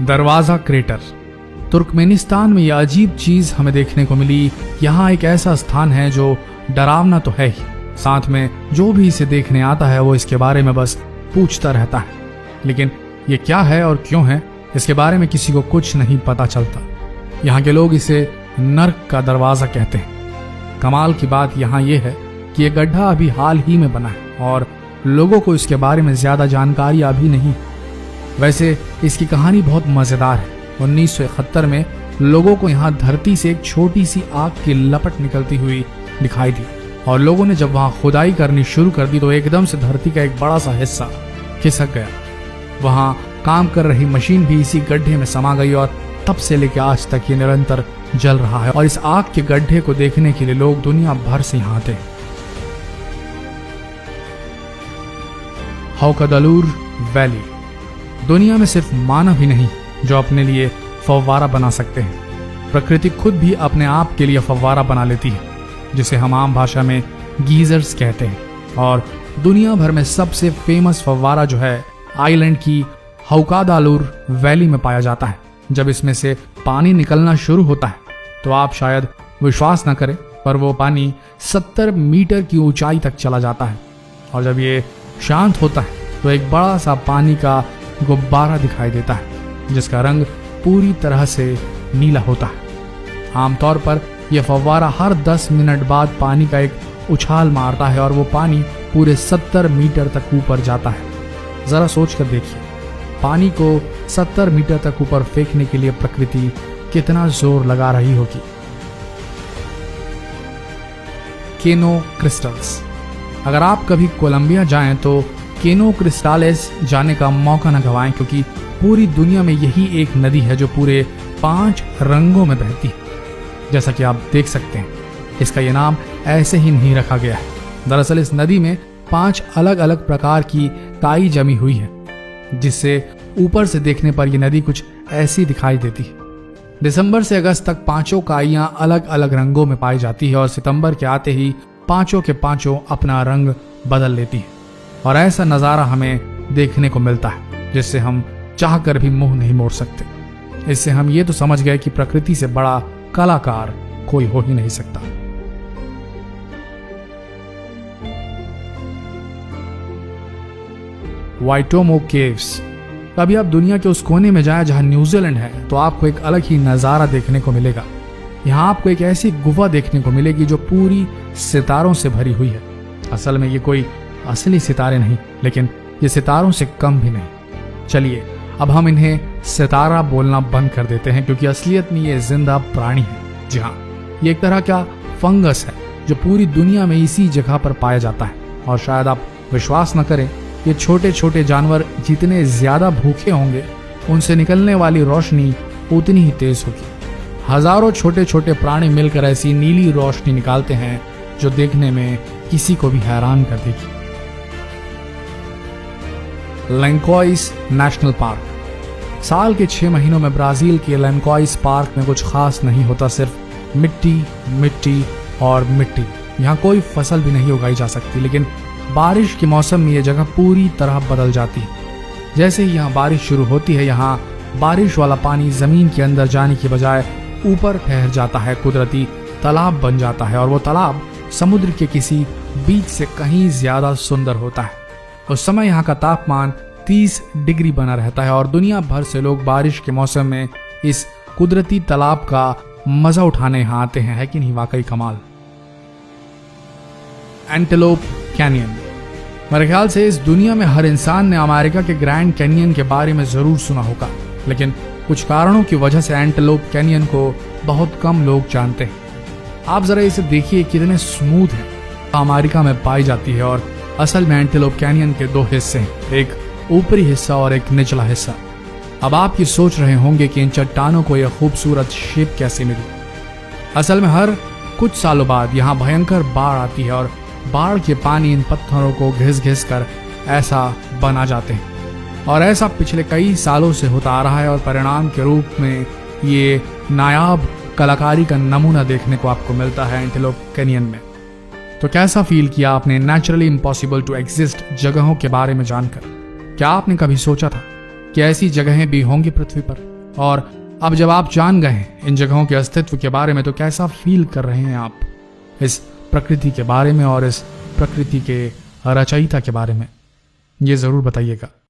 दरवाजा crater. Turkmenistan में यह अजीब चीज हमें देखने को मिली। यहाँ एक ऐसा स्थान है जो डरावना तो है ही, साथ में जो भी इसे देखने आता है वो इसके बारे में बस पूछता रहता है, लेकिन ये क्या है और क्यों है इसके बारे में किसी को कुछ नहीं पता चलता। यहाँ के लोग इसे नर्क का दरवाजा कहते हैं। कमाल की बात यहाँ ये है कि यह गड्ढा अभी हाल ही में बना है और लोगों को इसके बारे में ज्यादा जानकारी अभी नहीं। वैसे इसकी कहानी बहुत मजेदार है। 1971 में लोगों को यहाँ धरती से एक छोटी सी आग की लपट निकलती हुई दिखाई दी और लोगों ने जब वहां खुदाई करनी शुरू कर दी तो एकदम से धरती का एक बड़ा सा हिस्सा खिसक गया। वहां काम कर रही मशीन भी इसी गड्ढे में समा गई और तब से लेकर आज तक ये निरंतर जल रहा है और इस आग के गड्ढे को देखने के लिए लोग दुनिया भर से यहाँ आते हैं। हौकदलूर वैली। दुनिया में सिर्फ मानव ही नहीं जो अपने लिए फव्वारा बना सकते हैं, प्रकृति खुद भी अपने आप के लिए फव्वारा बना लेती है, जिसे हम आम भाषा में गीजर्स कहते हैं। और दुनिया भर में सबसे फेमस फव्वारा जो है आइलैंड की हौकादालूर वैली में पाया जाता है। जब इसमें से पानी निकलना शुरू होता है तो आप शायद विश्वास न करें, पर वो पानी 70 मीटर की ऊंचाई तक चला जाता है और जब ये शांत होता है तो एक बड़ा सा पानी का गुब्बारा दिखाई देता है जिसका रंग पूरी तरह से नीला होता है। आमतौर पर यह फव्वारा हर 10 मिनट बाद पानी का एक उछाल मारता है और वो पानी पूरे 70 मीटर तक ऊपर जाता है। जरा सोच कर देखिए, पानी को 70 मीटर तक ऊपर फेंकने के लिए प्रकृति कितना जोर लगा रही होगी। केनो क्रिस्टल्स। अगर आप कभी कोलंबिया जाएं तो केनो क्रिस्टालेस जाने का मौका न गंवाएं, क्योंकि पूरी दुनिया में यही एक नदी है जो पूरे 5 रंगों में बहती है। जैसा कि आप देख सकते हैं, इसका ये नाम ऐसे ही नहीं रखा गया है। दरअसल इस नदी में 5 अलग अलग प्रकार की काई जमी हुई है, जिससे ऊपर से देखने पर यह नदी कुछ ऐसी दिखाई देती है। दिसंबर से अगस्त तक 5 काइयां अलग अलग रंगों में पाई जाती है और सितंबर के आते ही 5 के 5 अपना रंग बदल लेती है और ऐसा नजारा हमें देखने को मिलता है जिससे हम चाहकर भी मुंह नहीं मोड़ सकते। इससे हम ये तो समझ गए कि प्रकृति से बड़ा कलाकार कोई हो ही नहीं सकता। वाइटोमो केव्स। कभी आप दुनिया के उस कोने में जाएं जहां न्यूजीलैंड है तो आपको एक अलग ही नजारा देखने को मिलेगा। यहाँ आपको एक ऐसी गुफा देखने को मिलेगी जो पूरी सितारों से भरी हुई है। असल में ये कोई असली सितारे नहीं, लेकिन ये सितारों से कम भी नहीं। चलिए अब हम इन्हें सितारा बोलना बंद कर देते हैं, क्योंकि असलियत में ये जिंदा प्राणी है। जी हाँ, ये एक तरह का फंगस है जो पूरी दुनिया में इसी जगह पर पाया जाता है। और शायद आप विश्वास न करें, ये छोटे छोटे जानवर जितने ज्यादा भूखे होंगे उनसे निकलने वाली रोशनी उतनी ही तेज होगी। हजारों छोटे छोटे प्राणी मिलकर ऐसी नीली रोशनी निकालते हैं जो देखने में किसी को भी हैरान कर देगी। लैंकोइस नेशनल पार्क। साल के 6 महीनों में ब्राजील के लैंकोइस पार्क में कुछ खास नहीं होता, सिर्फ मिट्टी मिट्टी और मिट्टी। यहाँ कोई फसल भी नहीं उगाई जा सकती, लेकिन बारिश के मौसम में यह जगह पूरी तरह बदल जाती है। जैसे ही यहाँ बारिश शुरू होती है, यहाँ बारिश वाला पानी जमीन के अंदर जाने की बजाय ऊपर ठहर जाता है, कुदरती तालाब बन जाता है और वो तालाब समुद्र के किसी बीच से कहीं ज्यादा सुंदर होता है। उस समय यहाँ का तापमान 30 डिग्री बना रहता है और दुनिया भर से लोग बारिश के मौसम में इस कुदरती तालाब का मजा उठाने यहाँ आते हैं। है कि नहीं? वाकई कमाल। Antelope canyon. मेरे ख्याल से इस दुनिया में हर इंसान ने अमेरिका के ग्रैंड कैनियन के बारे में जरूर सुना होगा, लेकिन कुछ कारणों की वजह से एंटेलोप कैनियन को बहुत कम लोग जानते हैं। आप जरा इसे देखिए, कितने स्मूथ है। अमेरिका में पाई जाती है और असल में एंटेलोप कैनियन के 2 हिस्से हैं, एक ऊपरी हिस्सा और एक निचला हिस्सा। अब आप ये सोच रहे होंगे कि इन चट्टानों को यह खूबसूरत शेप कैसे मिली। असल में हर कुछ सालों बाद यहाँ भयंकर बाढ़ आती है और बाढ़ के पानी इन पत्थरों को घिस घिस कर ऐसा बना जाते हैं और ऐसा पिछले कई सालों से होता आ रहा है और परिणाम के रूप में ये नायाब कलाकारी का नमूना देखने को आपको मिलता है एंटेलोप कैनियन में। तो कैसा फील किया आपने नेचुरली इम्पॉसिबल टू एग्जिस्ट जगहों के बारे में जानकर? क्या आपने कभी सोचा था कि ऐसी जगहें भी होंगी पृथ्वी पर? और अब जब आप जान गए हैं इन जगहों के अस्तित्व के बारे में, तो कैसा फील कर रहे हैं आप इस प्रकृति के बारे में और इस प्रकृति के रचयिता के बारे में, ये ज़रूर बताइएगा।